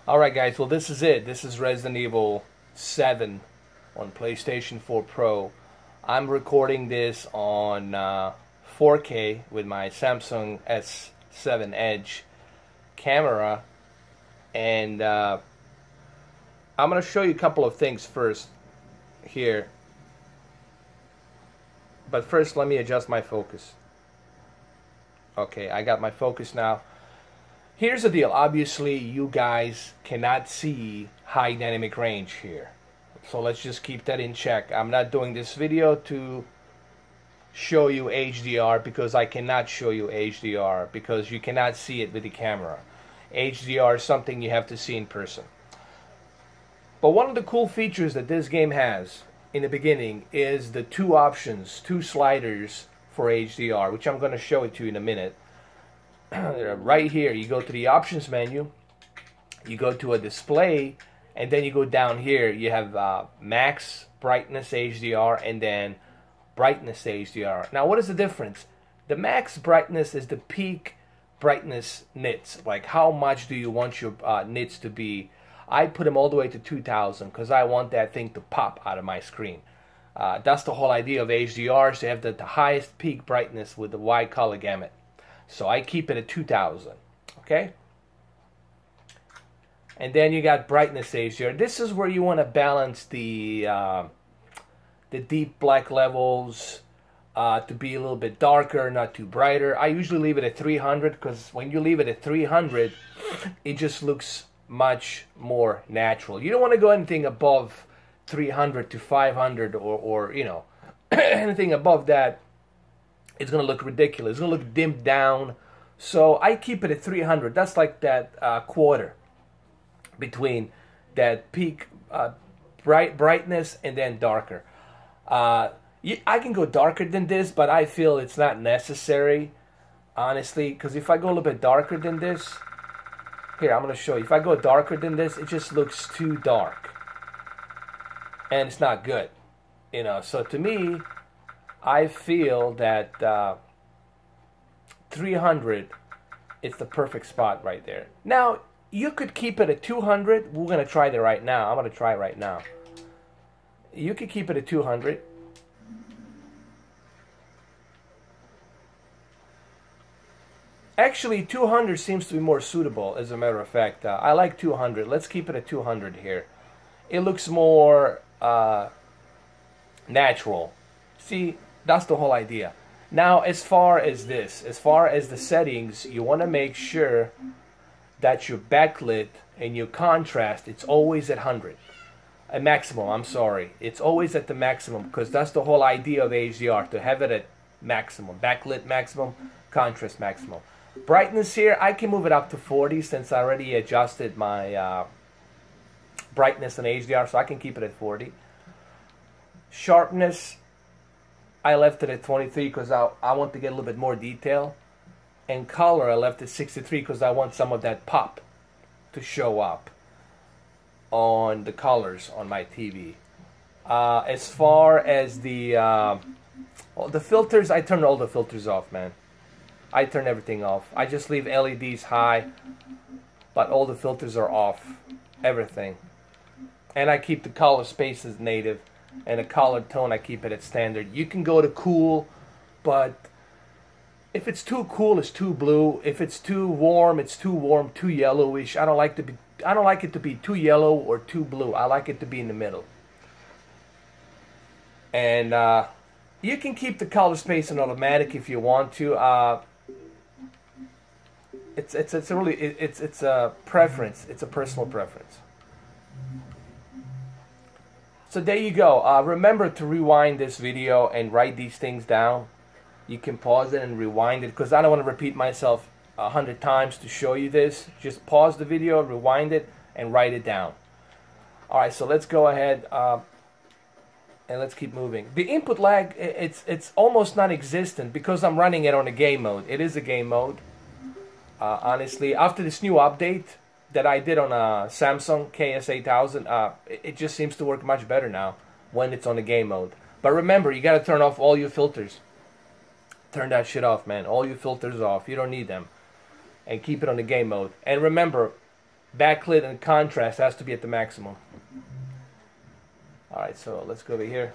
Alright guys, well this is it. This is Resident Evil 7 on PlayStation 4 Pro. I'm recording this on 4K with my Samsung S7 Edge camera, and I'm going to show you a couple of things first here. But first let me adjust my focus. Okay, I got my focus now. Here's the deal. Obviously, you guys cannot see high dynamic range here. So let's just keep that in check. I'm not doing this video to show you HDR because I cannot show you HDR because you cannot see it with the camera. HDR is something you have to see in person. But one of the cool features that this game has in the beginning is the two options, two sliders for HDR, which I'm going to show it to you in a minute. Right here, you go to the options menu, you go to a display, and then you go down here, you have max brightness HDR and then brightness HDR. Now what is the difference? The max brightness is the peak brightness nits, like how much do you want your nits to be. I put them all the way to 2000 because I want that thing to pop out of my screen. That's the whole idea of HDR, so you have the highest peak brightness with the wide color gamut. So I keep it at 2000, okay? And then you got brightness HDR. This is where you want to balance the deep black levels to be a little bit darker, not too brighter. I usually leave it at 300 because when you leave it at 300, it just looks much more natural. You don't want to go anything above 300 to 500 or you know, anything above that. It's going to look ridiculous. It's going to look dimmed down. So I keep it at 300. That's like that quarter between that peak brightness and then darker. I can go darker than this, but I feel it's not necessary, honestly, because if I go a little bit darker than this, here, I'm going to show you. If I go darker than this, it just looks too dark. And it's not good. You know, so to me, I feel that 300 is the perfect spot right there. Now, you could keep it at 200. We're going to try that right now. I'm going to try it right now. You could keep it at 200. Actually, 200 seems to be more suitable, as a matter of fact. I like 200. Let's keep it at 200 here. It looks more natural. See? That's the whole idea. Now, as far as this, as far as the settings, you want to make sure that your backlit and your contrast, it's always at 100. A maximum, I'm sorry. It's always at the maximum because that's the whole idea of HDR, to have it at maximum. Backlit maximum, contrast maximum. Brightness here, I can move it up to 40 since I already adjusted my brightness and HDR, so I can keep it at 40. Sharpness, I left it at 23 because I want to get a little bit more detail. And color, I left it 63 because I want some of that pop to show up on the colors on my TV. As far as the filters, I turn all the filters off, man. I turn everything off. I just leave LEDs high, but all the filters are off. Everything. And I keep the color spaces native. And the color tone, I keep it at standard. You can go to cool, but if it's too cool, it's too blue. If it's too warm, it's too warm, too yellowish. I don't like it to be too yellow or too blue. I like it to be in the middle. And you can keep the color space in automatic if you want to. It's a preference. It's a personal preference. So there you go. Remember to rewind this video and write these things down. You can pause it and rewind it because I don't want to repeat myself 100 times to show you this. Just pause the video, rewind it, and write it down. Alright, so let's go ahead and let's keep moving. The input lag, it's almost non-existent because I'm running it on a game mode. It is a game mode. Honestly, after this new update that I did on a Samsung Ks8000, it just seems to work much better now when it's on a game mode. But remember, you got to turn off all your filters. Turn that shit off, man. All your filters off. You don't need them. And keep it on the game mode. And remember, backlit and contrast has to be at the maximum. Alright, so let's go over here.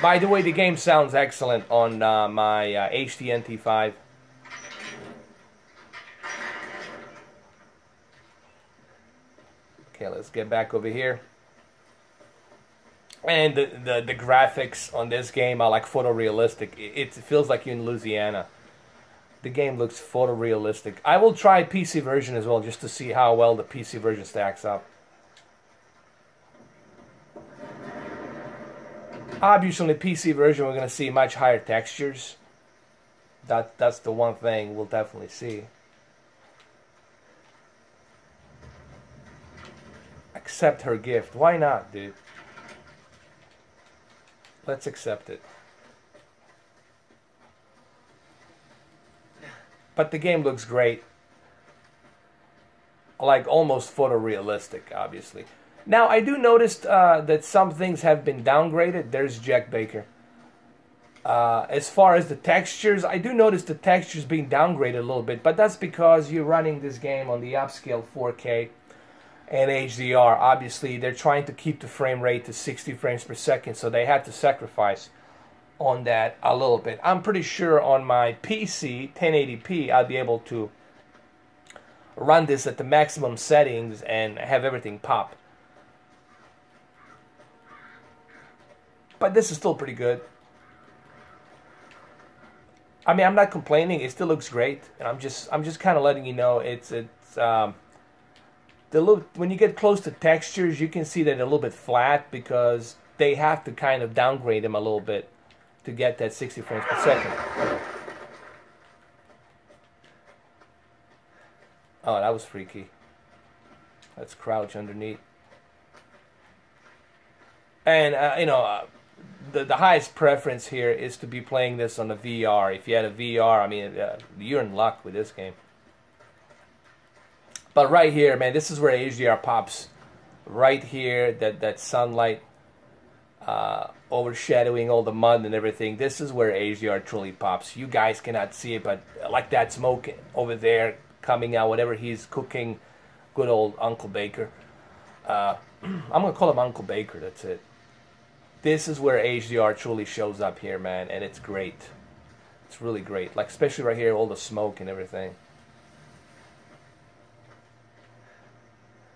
By the way, the game sounds excellent on my HD NT5. Okay, let's get back over here. And the graphics on this game are like photorealistic. It feels like you're in Louisiana. The game looks photorealistic. I will try PC version as well, just to see how well the PC version stacks up. Obviously, in the PC version, we're going to see much higher textures. That's the one thing we'll definitely see. Accept her gift. Why not, dude? Let's accept it. But the game looks great. Like almost photorealistic, obviously. Now, I do notice that some things have been downgraded. There's Jack Baker. As far as the textures, I do notice the textures being downgraded a little bit. But that's because you're running this game on the upscale 4K and HDR. Obviously, they're trying to keep the frame rate to 60 frames per second. So they had to sacrifice on that a little bit. I'm pretty sure on my PC, 1080p, I'll be able to run this at the maximum settings and have everything pop. But this is still pretty good. I mean, I'm not complaining. It still looks great, and I'm just kind of letting you know when you get close to textures, you can see that they're a little bit flat because they have to kind of downgrade them a little bit to get that 60 frames per second. Oh, that was freaky. Let's crouch underneath. And you know. The highest preference here is to be playing this on a VR. If you had a VR, I mean, you're in luck with this game. But right here, man, this is where HDR pops. Right here, that sunlight overshadowing all the mud and everything. This is where HDR truly pops. You guys cannot see it, but like that smoke over there coming out, whatever he's cooking, good old Uncle Baker. I'm going to call him Uncle Baker, that's it. This is where HDR truly shows up here, man, and it's great. It's really great, like especially right here, all the smoke and everything.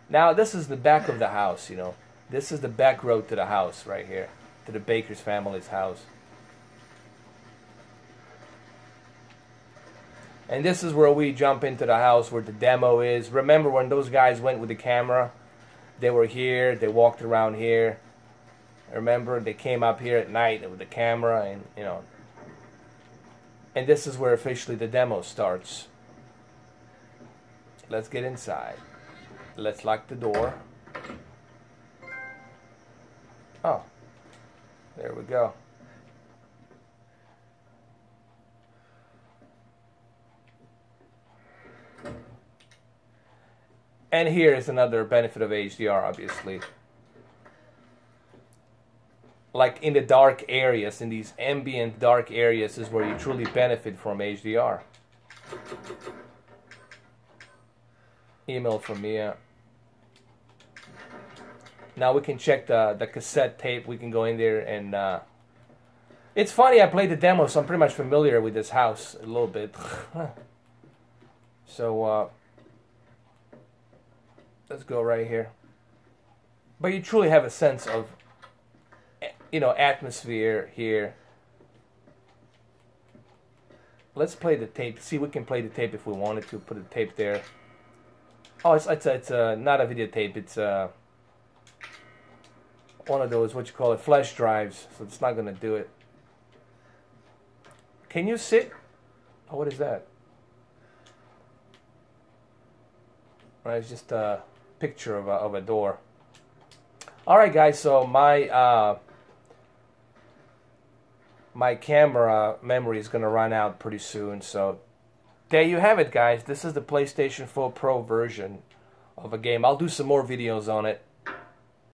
Now, this is the back of the house, you know. This is the back road to the house right here, to the Baker's family's house. And this is where we jump into the house where the demo is. Remember when those guys went with the camera? They were here, they walked around here. Remember, they came up here at night with the camera, and you know. And this is where officially the demo starts. Let's get inside. Let's lock the door. Oh, there we go. And here is another benefit of HDR, obviously. Like in the dark areas, in these ambient dark areas is where you truly benefit from HDR. Email from Mia. Now we can check the cassette tape. We can go in there and... it's funny, I played the demo, so I'm pretty much familiar with this house a little bit. So, let's go right here. But you truly have a sense of, you know, atmosphere here. Let's play the tape. See, we can play the tape if we wanted to. Put the tape there. Oh, it's not a videotape. It's one of those, what you call it, flash drives. So it's not gonna do it. Can you sit? Oh, what is that? Right, it's just a picture of a door. All right, guys. So my my camera memory is gonna run out pretty soon. So there you have it, guys. This is the PlayStation 4 Pro version of a game. I'll do some more videos on it.